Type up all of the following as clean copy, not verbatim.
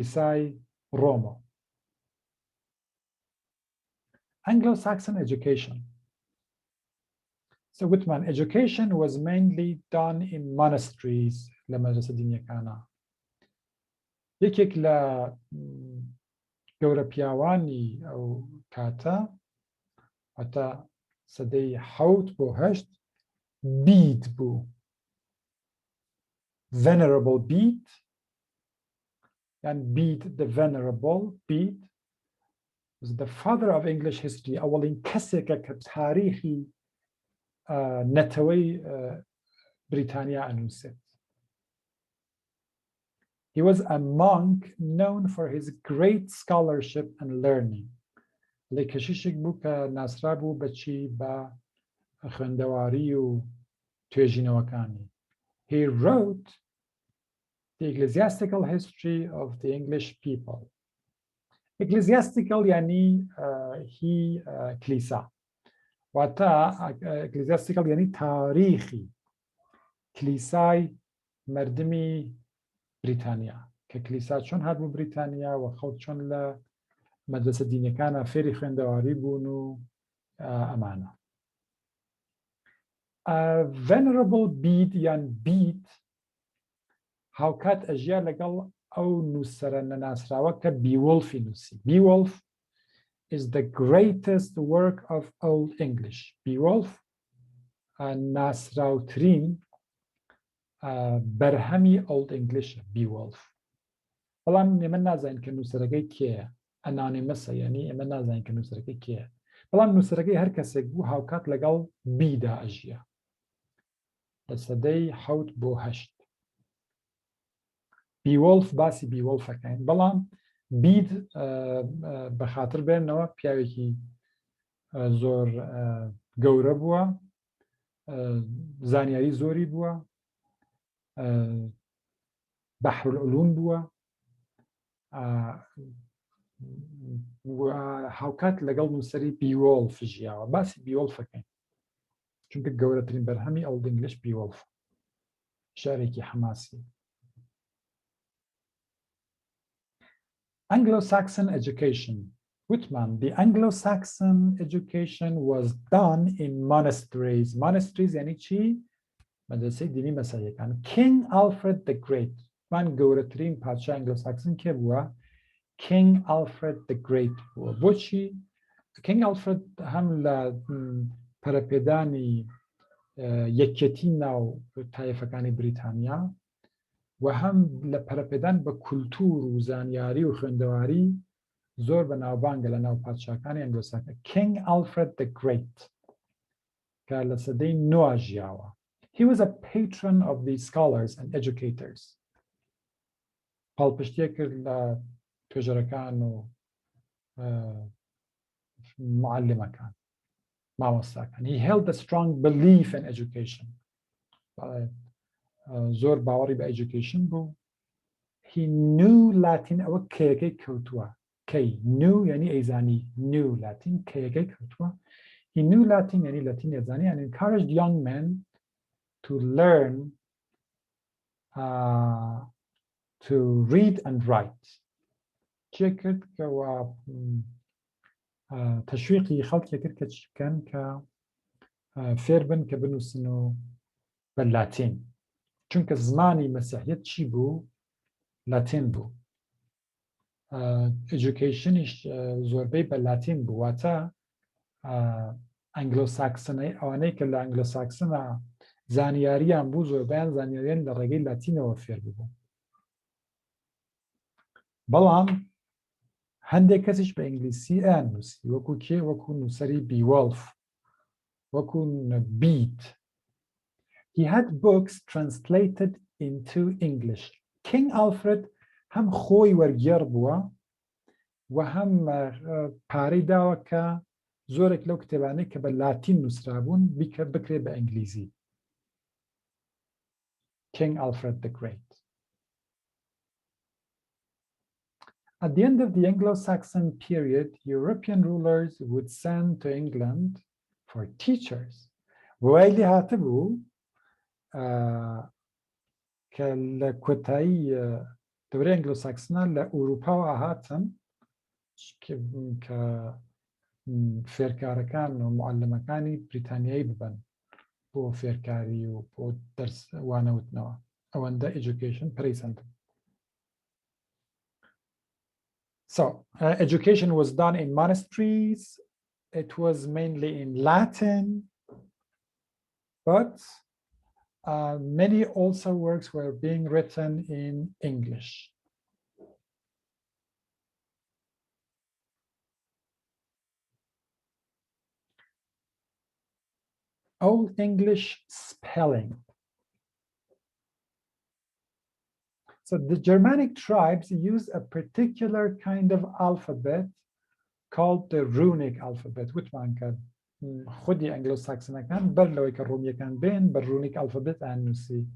کلیسای ڕۆمە. Anglo-Saxon education. So وتمان education was mainly done in monasteries لە مەدرسە دینیەکانە. یەکێک لە گەورە پیاوانی ئەو کاتە هەتا سەدەی 7 بۆ 8 Bede بوو. Venerable Bede and Bede the Venerable Bede was the father of English history. أولین کەسێکە کە تاریخی نەتەوەی بریتانیا ئەنووسێت. He was a monk known for his great scholarship and learning. لێ کەشیشێک بوو کە ناسرا بوو بەچی بە خوێندەواری و توێژینەوەکانی. He wrote the ecclesiastical history of the English people. Ecclesiastical yani هی کلیسا. واتە ecclesiastical yani تاریخی کلیسای مردمی بریتانیا کە کلیسا چۆن هات بوو بریتانیا و خەڵک چۆن لە مەدرسە دینیەکانە فێری خوێندەواری بوون و ئەمانە. Venerable Bede یان Bede هاوکات ئەژیا لەگەڵ ئەو نووسەرە نەناسراوە کە بیولفی نووسی. Beowulf is the greatest work of Old English. Beowulf ناسراوترین بەرهەمی Old English Beowulf. بەڵام ئێمە نازانین کە نووسەرەکەی کێیە. ئەنانیمەسە یعنی ئێمە نازانین کە نووسەرەکەی کێیە. بەڵام نووسەرەکەی هەر کەسێک بوو هاوکات لەگەڵ بیدا ئەژیا لە سەدەی 7 بۆ 8. بیولف باسی بیولفەکەین بەڵام بید بەخاتر بێنەوە پیاوێکی زۆر گەورە بووە، زانیاری زۆری بووە، بەحرالعلوم بووە، هاوکات لەگەڵ نووسەری بیولف ژیاوە. باسی بیولفەکەین چونکە گەورەترین بەرهەمی ئەولد ئینگلیش بیولف، شارێکی حماسی. Anglo-Saxon education. Whitman, the Anglo-Saxon education was done in monasteries. Monasteries yani چی؟ مدرسه دینی مەسیحیەکان. King Alfred the Great. من گەورەترین پادشای Anglo-Saxon کێ بووە؟ King Alfred the Great بووە. بۆچی؟ King Alfred هەم لە پەرەپێدانی یەکێتی ناو تایەفەکانی بریتانیا و هەم لە پەرەپێدان بە کولتور و زانیاری و خوێندەواری زۆر بە ناوبانگە لە ناو پادشاکانی ئەنگلۆساکە. King Alfred the Great کە لە سەدەی 9 ژیاوە. He was a patron of the scholars and educators. پاڵپشتیە کرد لە توێژەرەکان و معلمەکان، مامۆستاکان. He held a strong belief in education. زۆر باوەڕی بە education بوو. He knew Latin ئەوە کەیەکەی کەوتووە. کەی knew یعنی ئەیزانی knew Latin کەیەکەی کەوتووە. He knew Latin یعنی لاتین ئەزانی and encouraged young men to learn to read and write. چێ کرد کەەوە تەشویقی خەڵکی کرد کە چی بکەن کە فێر بن کە بنووسن و بە لاتین. چونکە زمانی مەسیحیەت چی بوو؟ لاتین بوو. ئێژوکیشنیش زۆربەی بە لاتین بوو. واتە ئەنگلۆساکسنەی ئەوانەی کە لە ئەنگلۆساکسنە زانیاریان بوو زۆربیان زانیاریان لە ڕێگەی لاتینەوە فێر بوو. بەڵام هەندێک کەسیش بە ئینگلیسی ئەنووسی وەکو کێ؟ وەکو نووسەری بیولف، وەکو Bede. He had books translated into English. King Alfred هەم خۆی وەرگێڕ بووە و هەم پارەی داوە کە زۆرێک لەو کتێبانەی کە بە لاتین نووسرابوون بکرێ بە ئینگلیزی. King Alfred the Great. At the end of the Anglo-Saxon period, European rulers would send to England for teachers. وایلی هاتبوو کە لە کۆتایی دەورەی ئەنگلۆساکسنە لە ئوروپاوە هاتن کە فێرکارەکان و معلمەکانی بریتانیایی ببن بۆ فێرکاری و بۆ دەرس وانەوتنەوە ئەوەندە education present. So education was done in monasteries. It was mainly in Latin, but many also works were being written in English. Old English spelling. So the Germanic tribes use a particular kind of alphabet called the runic alphabet. Which one can خودی Anglo-Saxon بر لوی که رومی کن بین بر runic alphabet انوسی.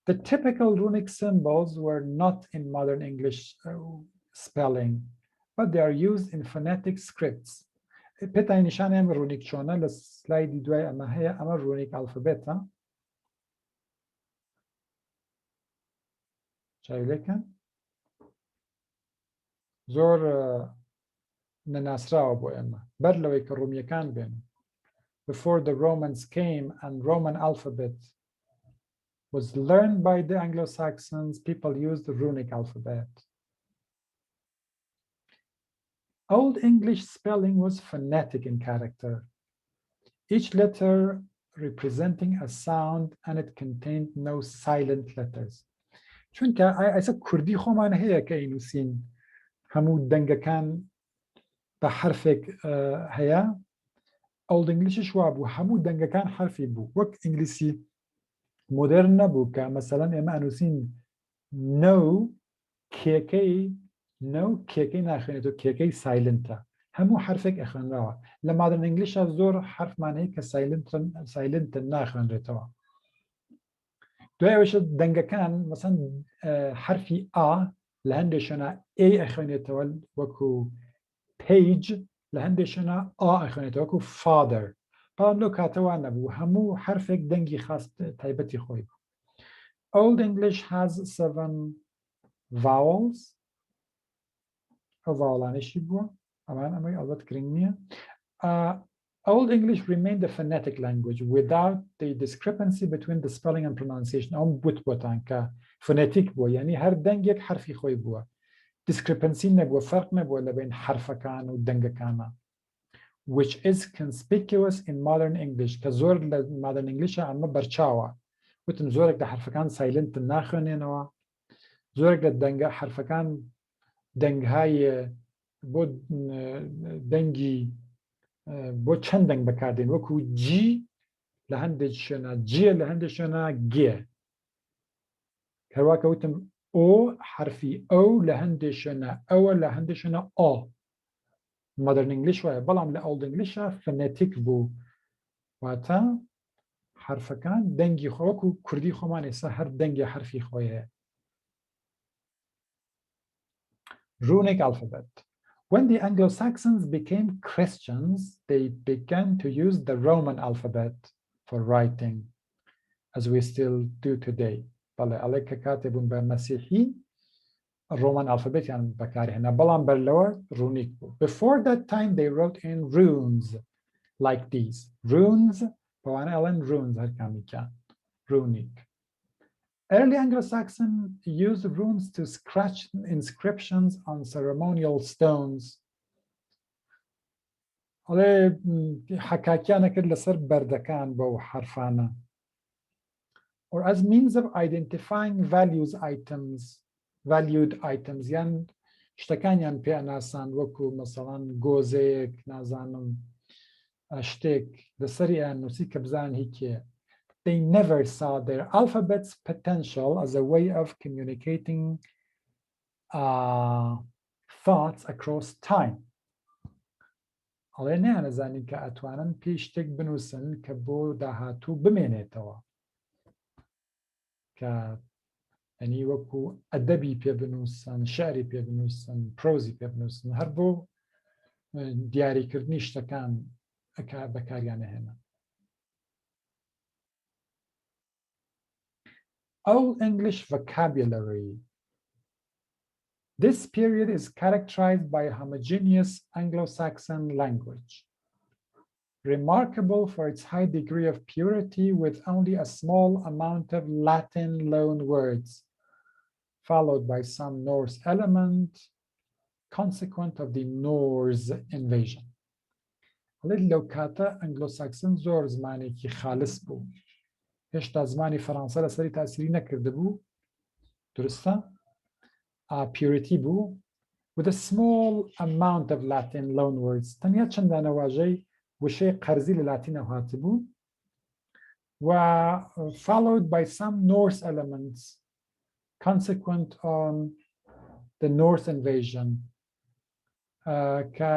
The typical runic symbols were not in modern English spelling, but they are used in phonetic scripts. پتای نشانه هم رونیک چونه لسلایدی دوای اما هیا اما رونیک alphabet ها. شايلكن زور نناسراو بو اما بر لوی که رومی کن بین. Before the Romans came and Roman alphabet was learned by the Anglo-Saxons, people used the runic alphabet. Old English spelling was phonetic in character, each letter representing a sound, and it contained no silent letters. چونکە ئایسا کوردی خۆمان هەیە کە ئینوسین هەموو دەنگەکان بە حرفێک هەیە. Old English وا بوو هەموو دەنگەکان حرفی بوو وەک ئینگلیسی مدرن نەبوو کە مەسەڵەن ئێمە ئەنووسین no کێکەی ناخوێنێتەوە کێکەی سایلنتە هەموو حرفێک ئەخوێنراوە لە مادرن ئینگلیشە زۆر حرفمان هەیە کە سایلنتن ناخوێنرێتەوە. دوای ئەوەشە دەنگەکان مەسەن حرفی ئا لە هەندێک شوێنە ئێ ئەخوێنێتەوە وەکو پەیج لە هەندێک شوێنە ئا ئەخوێنێتەوە وەکو فادر. بەڵام لەو کاتەوە نەبوو هەموو حرفێک دەنگی خاص تایبەتی خۆی بوو. Old English has 7 vowels. ئەو ڤاوڵانێکی بووە ئەمان ئەمەی ئەڵبەت گرنگ نییە. Old English remained a phonetic language without the discrepancy between the spelling and pronunciation. ئەم بوتان کە فۆنێتیک بووە یعنی هەر دەنگێک حرفی خۆی بووە. discrepancy نەبووە فەرق نەبووە لە بین حرفەکان و دەنگەکانە. which is conspicuous in modern English کە زۆر لە modern English ئەمە بەرچاوە. وتم زۆرێک لە حرفەکان سایلنتن ناخوێنێنەوە زۆرێک لە دەنگە حرفەکان دەنگهای بۆ دەنگی بۆ چەند دەنگ بەکاردێن وەکو جی لە هەندێک شوێنە جیە لە هەندێک شوێنە گێ کەواکە وتم ئۆ حرفی ئەو لە هەندێک شوێنە ئەوە لە هەندێک شوێنە ئۆ مۆدرن ئینگلیش وایە بەڵام لە ئۆڵد ئینگلیشە فەنێتیک بوو واتە حرفەکان دەنگی خۆ وەکو کوردی خۆمان ئێستا هەر دەنگی حرفی خۆی هەیە. Runic alphabet. When the Anglo-Saxons became Christians, they began to use the Roman alphabet for writing, as we still do today. عليك كاتب بمسيحي Roman alphabet يعني بكاري هنا بلان برلوه runic. Before that time, they wrote in runes like these. Runes, بوانا ألان runes هالكامي كان runic. Early Anglo-Saxon used runes to scratch inscriptions on ceremonial stones. على حكاكيانا كده لسر بردكان بو حرفانا. Or as means of identifying valued items. يعني شتكان يعني بي ناسان وكو مثلا غوزيك نازانم اشتك لسري انو سي كبزان هيك. They never saw their alphabet's potential as a way of communicating thoughts across time. على أنا زاني كأتوانا بيشتك بنوسن كبو دهاتو بمينيتوا ك يعني وكو أدبي بي بنوسن شعري بي بنوسن بروزي بي بنوسن هربو دياري كردنيش تكان بكاريانا هنا. Old English vocabulary. This period is characterized by a homogeneous Anglo-Saxon language, remarkable for its high degree of purity with only a small amount of Latin loan words, followed by some Norse element, consequent of the Norse invasion. لو كاتا Anglo-Saxon زۆر زمانێکی خالص بوو. هێشتا زمانی فەڕەنسا لەسەری تاسیری نەکرده بوو. درستە؟ Purity بوو with a small amount of Latin loanwords. تەنیا چەندانە واژەی وشەی قەرزی لە لاتینە هاتبوو و followed by some Norse elements consequent on the Norse invasion کە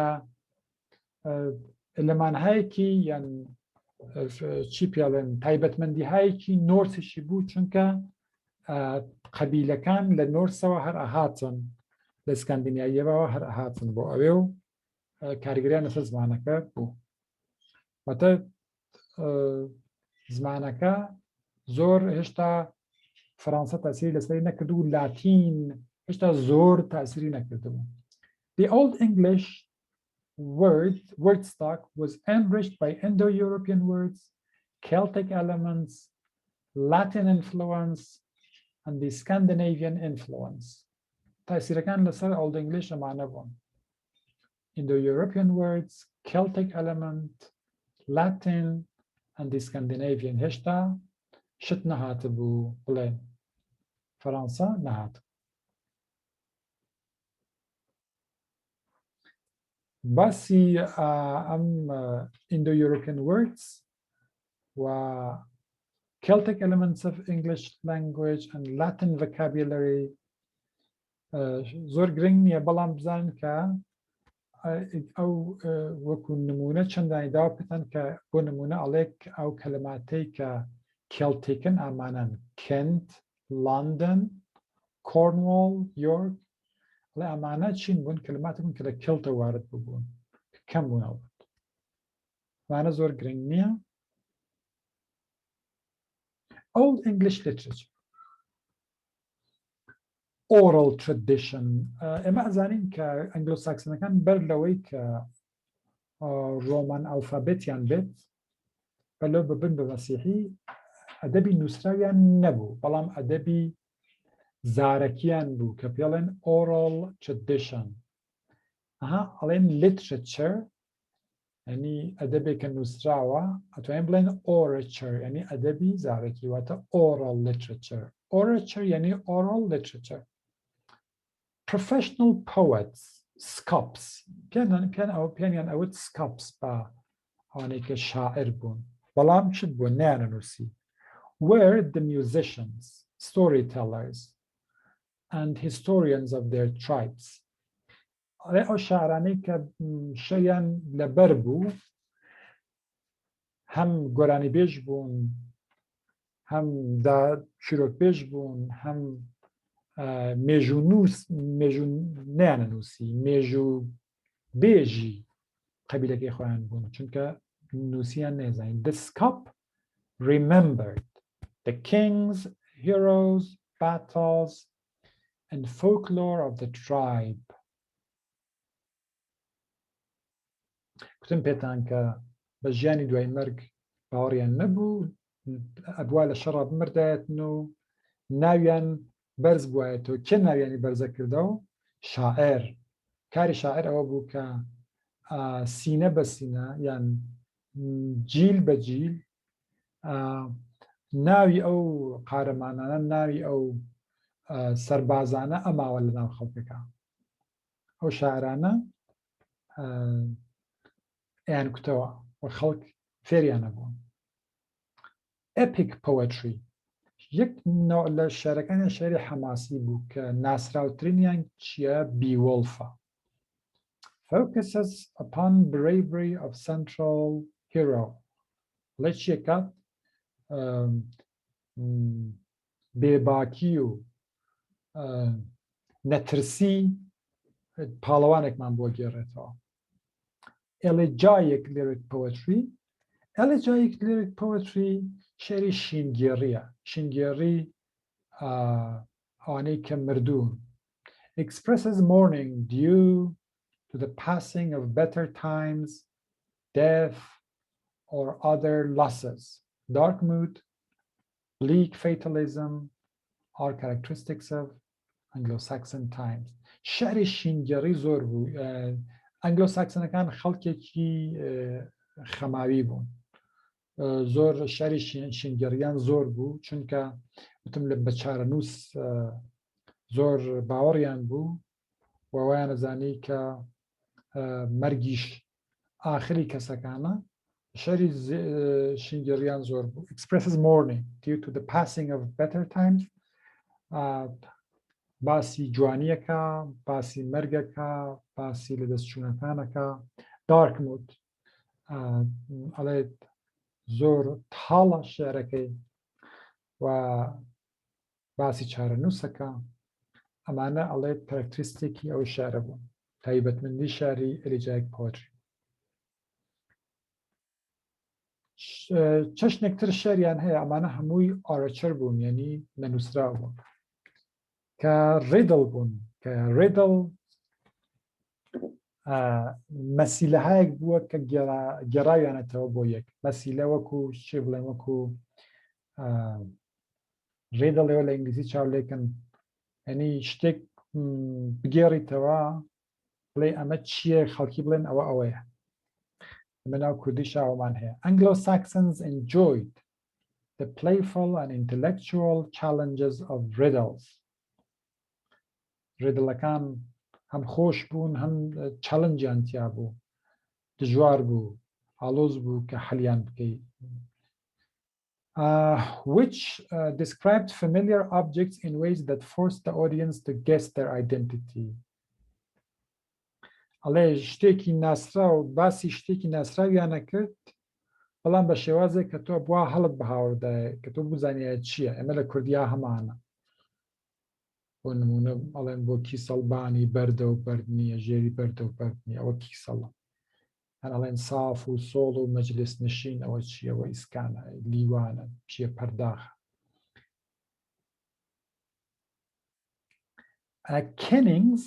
ئەلەمانهایەکی یان چی پێڵێن تایبەتمەندیهایەکی نۆرسیشی بوو چونکە قەبیلەکان لە نۆرسەوە هەر ئەهاتن لە سکاندیناڤیەوە هەر ئەهاتن بۆ ئەوێ و کاریگەریان لەسەر زمانەکە بوو. واتە زمانەکە زۆر هێشتا فەڕەنسا تاسیری لەسەری نەکردو و لاتین هێشتا زۆر تاسیری نەکردبوو. The Old English word stock was enriched by Indo-European words, Celtic elements, Latin influence, and the Scandinavian influence. تأثیرەکان لەسەر Old English ئەمانە بوون. Indo-European words, Celtic element, Latin, and the Scandinavian. هێشتا شت نەهاتبوو بڵێن فەڕەنسا نەهات. باسی ئەم Indo-European words و Celtic elements of English language and Latin vocabulary زۆر گرنگ نییە بەڵام بزانن کە ئەو وەکو نمونە چەندانی داوا پێتان کە بۆ نمونە ئەڵێک ئەو کەلماتەی کە کێڵتیکن ئامانەن کەنت، لندن، کۆرنوال، یۆرک لە ئەمانە چین بوون کەلماتی بوون کە لە کێڵتە وارد ببوون کەم بوون ئەوەت ئەمانە زۆر گرنگ نییە. Old English literature oral tradition ئێمە ئەزانین کە ئەنگلۆساکسنەکان بەر لەوەی کە ڕۆمان ئەلفابێتیان بێت بەلەو ببن بە مەسیحی ئەدەبی نووسراویان نەبوو بەڵام ئەدەبی زارەکیان بوو کە پێڵێن oral tradition ئەڵێن literature یعنی ئەدەبێکە نووسراوە ئەتوانین بڵێن orature یعنی ئەدەبی زارەکی واتە oral literature. Orature یعنی oral literature. Professional poets, scops پیانیان ئەوت scops بە ئەوانەی کە شاعر بوون بەڵام چت بوون نەیانەنووسی were the musicians, storytellers and historians of their tribes. ئەو شاعرانەی کە شەیان لەبەر بوو هەم گۆرانیبێژ بوون هەم چیرۆکبێژ بوون هەم مێژوونووس نەیانەنووسی مێژوبێژی قەبیلەکەی خۆیان بوون چونکە نووسیان نێزانین. The scop remembered the kings, heroes, battles and folklore of the tribe. کوتم پێتان کە بە ژیانی دوای مەرگ باوەڕیان نەبوو ئەبوا لە شەڕە بمردایەتن و ناویان بەرز بوایەتەوە کێ ناویانی بەرزە کردەوە شاعر کاری شاعر ئەوە بوو کە سینە بە سینە یان جیل بە جیل ناوی ئەو قارەمانانە ناوی ئەو سەربازانە ئەماوە لە ناو خەڵکەکە ئەو شاعرانە ئەیان کوتەوە و خەڵک فێریانە بوون. Epic poetry یەک نوع لە شعرەکانی شعری حەماسی بوو کە ناسراوترینیان چییە بیوڵفە. Focuses upon bravery of central hero. لە چیە کات بێباکی و نەترسی پاڵەوانێکمان بۆ گێڕێتەوە. Elegiac lyric poetry. Elegiac lyric poetry شعری شینگێڕیە شینگێڕی ئەوانەی کە مردوون. expresses mourning due to the passing of better times, death, or other losses. Dark mood, bleak fatalism are characteristics of Anglo-Saxon times. شعری شینگەڕی زۆر بوو. ئەنگلۆ-ساکسنەکان خەڵکێکی خەماوی بوون. زۆر شعری شینگەڕیان زۆر بوو چونکە وتم لە بە چارەنووس زۆر باوەڕیان بوو و وایان ئەزانی کە مەرگیش ئاخری کەسەکانە. شعری شینگەڕیان زۆر بوو. Expresses mourning due to the passing of better times. باسی جوانیەکە، باسی مەرگەکە، باسی لەدەستچوونەکانەکە. Dark mood ئەڵێت زۆر تاڵە شێعرەکەی و باسی چارەنووسەکە. ئەمانە ئەڵێت کارکتریستێکی ئەو شێعرە بوون، تایبەتمەندی شاری ئەلیجایک پۆتری. چەشنێکتر شێریان هەیە، ئەمانە هەمووی ئارەچەر بوون، یعنی نەنووسراو بوون کە ڕێدڵ بوون، کە ڕێدڵ مەسیلەهایەک بووە کە گێڕاویانەتەوە بۆ یەک. مەسیلە وەکو چێ بڵێن، وەکو ڕێدڵەوە لە ئینگلیزی چاولێکن، یعنی شتێک بگێڕیتەوە بڵێ ئەمە چییە، خەڵکی بڵێن ئەوە ئەوەیە. ئەمە ناو کوردی شاوەمان هەیە. Anglo-Saxons enjoyed the playful and intellectual challenges of riddles. ڕێدڵەکان هەم خۆش بوون، هەم چەلەنجیان تیا بوو، دژوار بوو، ئاڵۆز بوو کە حەلیان بکەیت. Which described familiar objects in ways that forced the audience to guess their identity. ئەڵێ شتێکی ناسراو، باسی شتێکی ناسراویانە کرد، بەڵام بە شێوازێک کە تۆ بوا هەڵت بە هاوردایە کە تۆ بزانیە چییە. ئەمە لە کوردیا هەمانە. بۆ نمونە ئەڵێن بۆ کیسەڵبانی بەردە و بەرد نییە، ژێری بەردە و بەرد نییە، ئەوە کیسەڵە. هەن ئەڵێن ساف و سۆڵ و مەجلس نشین، ئەوە چییە، ئەوە ئیسکانە، لیوانە، چییە، پەرداخە. کێنینگز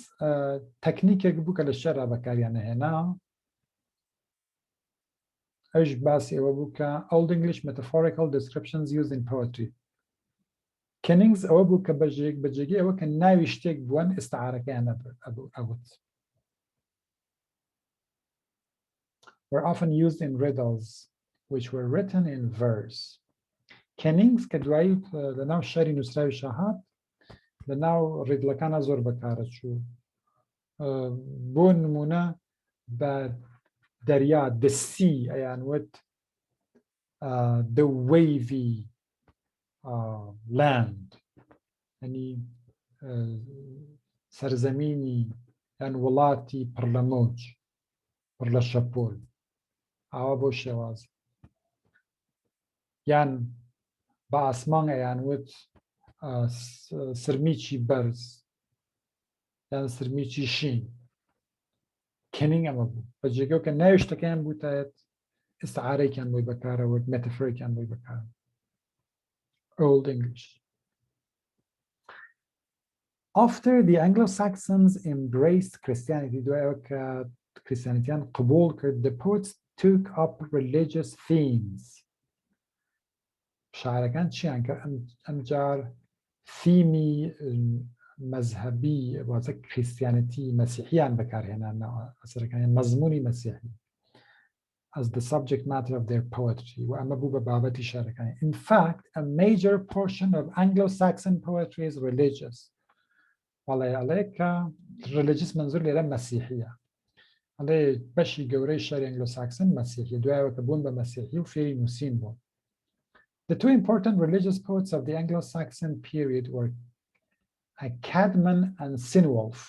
تەکنیکێک بوو کە لە شێعرا بەکاریان هێنا. ئەوش باسی ئەوە بوو کە Old English metaphorical descriptions used in poetry. کێنینگز ئەوە بوو کە بەجێگەی ئەوە کە ناوی شتێک بوون ئێستعارەکەیان ئەبوت. were often used in riddles which were written in verse. کێنینگز کە دوایی لەناو شەعری نووسراوی شاهات لەناو ڕێدڵەکانە زۆر بەکارە چوو. بۆ نمونە بە دەریا the sea ئەیان وت the wavy land، ینی سەرزەمینی یان وڵاتی پڕ لە مۆج، پڕ لە شەپۆل، ئاوا بۆ شێواز. یان بە ئاسمان ئەیان وت سرمیکی بەرز یان سرمیکی شین. کێنینگ ئەمە بوو، بەجێگەو کە ناوی شتەکەیان بووتایەت ئێستعارەیەکیان بۆی بەکارەوە، مێتەفۆرێکیان بۆی بەکارە. Old English. After the Anglo-Saxons embraced Christianity, دوایەوە کە کریستیانیتیان قبول کرد، the poets took up religious themes. شاعرەکان چیان کرد؟ ئەمجار ثیمی مەذهبی واتە کریستیانیتی مەسیحیان بەکارهێنانەوە، ئەسەرەکانیان مەزموونی مەسیحی as the subject matter of their poetry. و ئەمە بوو بە بابەتی شاعرەکانی. In fact, a major portion of Anglo-Saxon poetry is religious. ئەڵێ کە religious منزور لێرە مەسیحیە. ئەڵێ بەشی گەورەی شاری ئەنگلۆ-ساکسن مەسیحی، دوایەوە کە بوون بە مەسیحی و فێری نووسین بوون. The two important religious poets of the Anglo-Saxon period were Cadman and Sinwolf.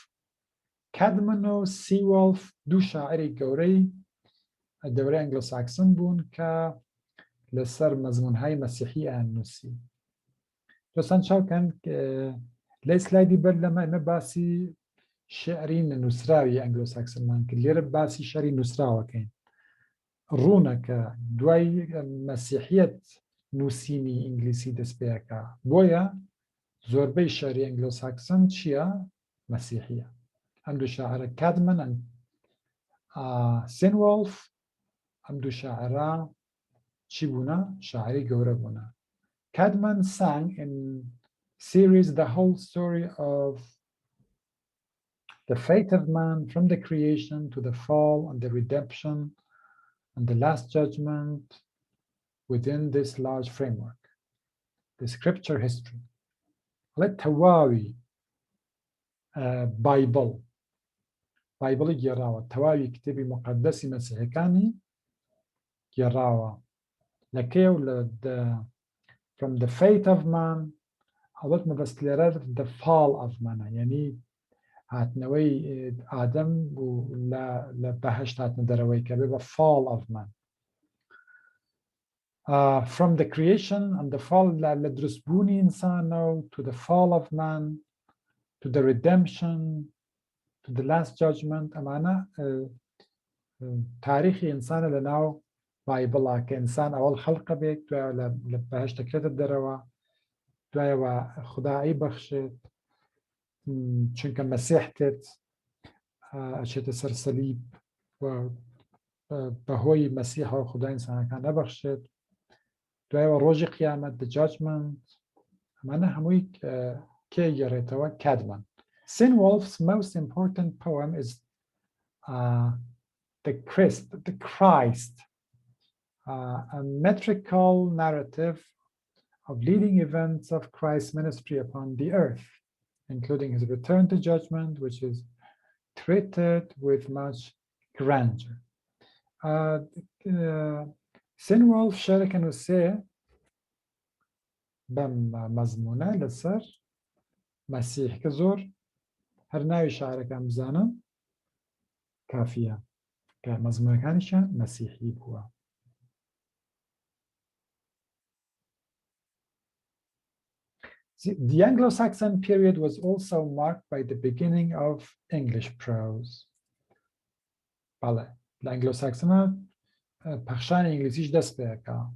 Cadman و Seawolf دوو شاعری گەورەی دەورەی ئەنگلۆ-ساکسن بوون کە لەسەر مەزموونهای مەسیحی ئەیان نووسی. دۆستان چاوکەن لە سلایدی بەر لەمە ئێمە باسی شێعری نووسراوی ئەنگلۆ-ساکسنمان کرد، لێرە باسی شەعری نووسراوەکەین. ڕوونە کە دوای مەسیحیەت نووسینی ئینگلیسی دەست پێەکە، بۆیە زۆربەی شەعری ئەنگلۆ-ساکسن چییە؟ مسيحية. عنده شاعر كادمان سينولف، عنده شاعر چی بونا؟ شاعری گوره بونا. Cadman sang in series the whole story of the fate of man from the creation to the fall and the redemption and the last judgment within this large framework, the scripture history. Let Tawawi Bible جراوة Tawawi كتابي مقدس مسيحي جراوة لكيو from the fate of man أضلت مبستلرات the fall of man يعني هاتنوي آدم ولا بهشت هاتنا دروي كبيبا fall of man. From the creation and the fall لدرسبوني إنسانو to the fall of man to the redemption to the last judgment. أمانا تاريخي إنسان لناو بايبلا كإنسان أول خلقه بيك لبهشت كريت الدروة دوایەوە خدای بەخشێت چونکە مەسیحتێت ئەچێتە سەر سەلیب و بەهۆی مەسیحەوە خدای ئینسانەکان نەبەخشێت دوایەوە ڕۆژی قیامەت the judgment ئەمانە هەمووی کێ گەڕێتەوە Cadman. Sinwolf's most important poem is the Christ, a metrical narrative of leading events of Christ's ministry upon the earth, including his return to judgment, which is treated with much grandeur. Sinwolf شارك نوسي بم مزمونة لسر مسيح كزور هرناوي شعرك أمزانا كافية كمزمونة كانشا مسيحي بوا. The Anglo-Saxon period was also marked by the beginning of English prose. بله، Anglo-Saxon پخشان انگلیسیش دست بیاکا.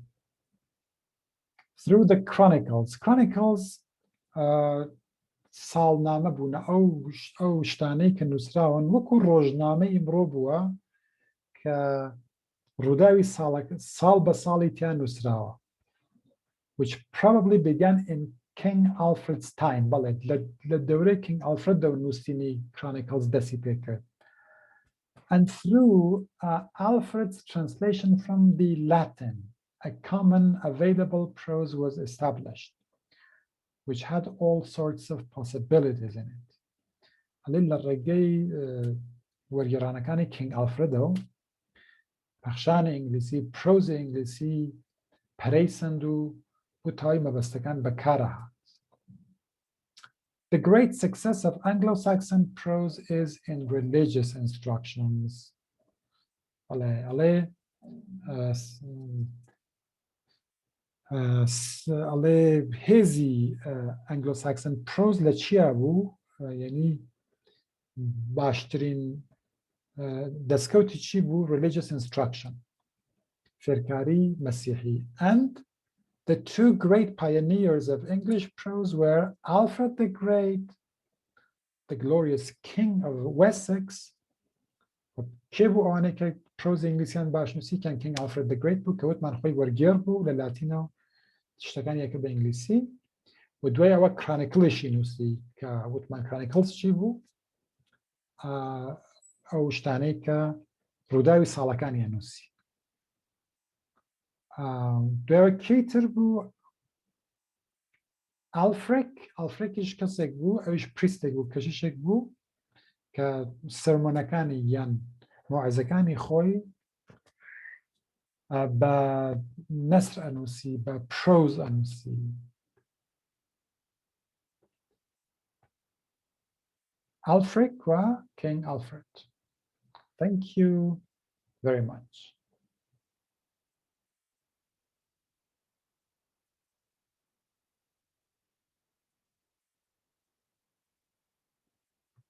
Through the Chronicles سالنامه بوونه او شتانهی که نووسراون وەکو ڕۆژنامە ئیمڕۆ بووە کە ڕووداوی ساڵ بە ساڵی تیان نووسراوە which probably began in King Alfred's time. بەڵێ لە دەورەی King Alfred دەو نووسینی Chronicles دەستی پێکرد. And through Alfred's translation from the Latin, a common available prose was established, which had all sorts of possibilities in it. علل الرقي وريرانكاني King Alfredo بخشان إنجليزي prose إنجليزي پريسندو وتاي مبستكان بكارها. The great success of Anglo-Saxon prose is in religious instructions. هزي Anglo-Saxon prose لچیا بو یعنی باشترین دەستکەوتی چی بو religious instruction فێرکاری مسیحی. And the two great pioneers of English prose were Alfred the Great, the glorious King of Wessex. کێ بوو ئەوانەی کە prose ئینگلیسیان باشنووسی کەن King Alfred the Great بوو کە وتمان خۆی وەرگێڕ بوو لە لاتینەوە شتەکانی یەکە بە ئینگلیسی و دوای ئەوە کرانیکڵیشی نووسی کە وتمان کرانیکڵز چی بوو ئەو شتانەی کە ڕووداوی ساڵەکانیان نووسی. دوایەوە کەیتر بوو ئالفرێکیش کەسێک بوو ئەویش پریستێک بوو کەژیشێک بوو کە سەرمۆنەکانی یان موعظەکانی خۆی بە نەسر ئەنووسی بە پرۆز ئەنووسی. Alfred و King Alfred. Thank you very much.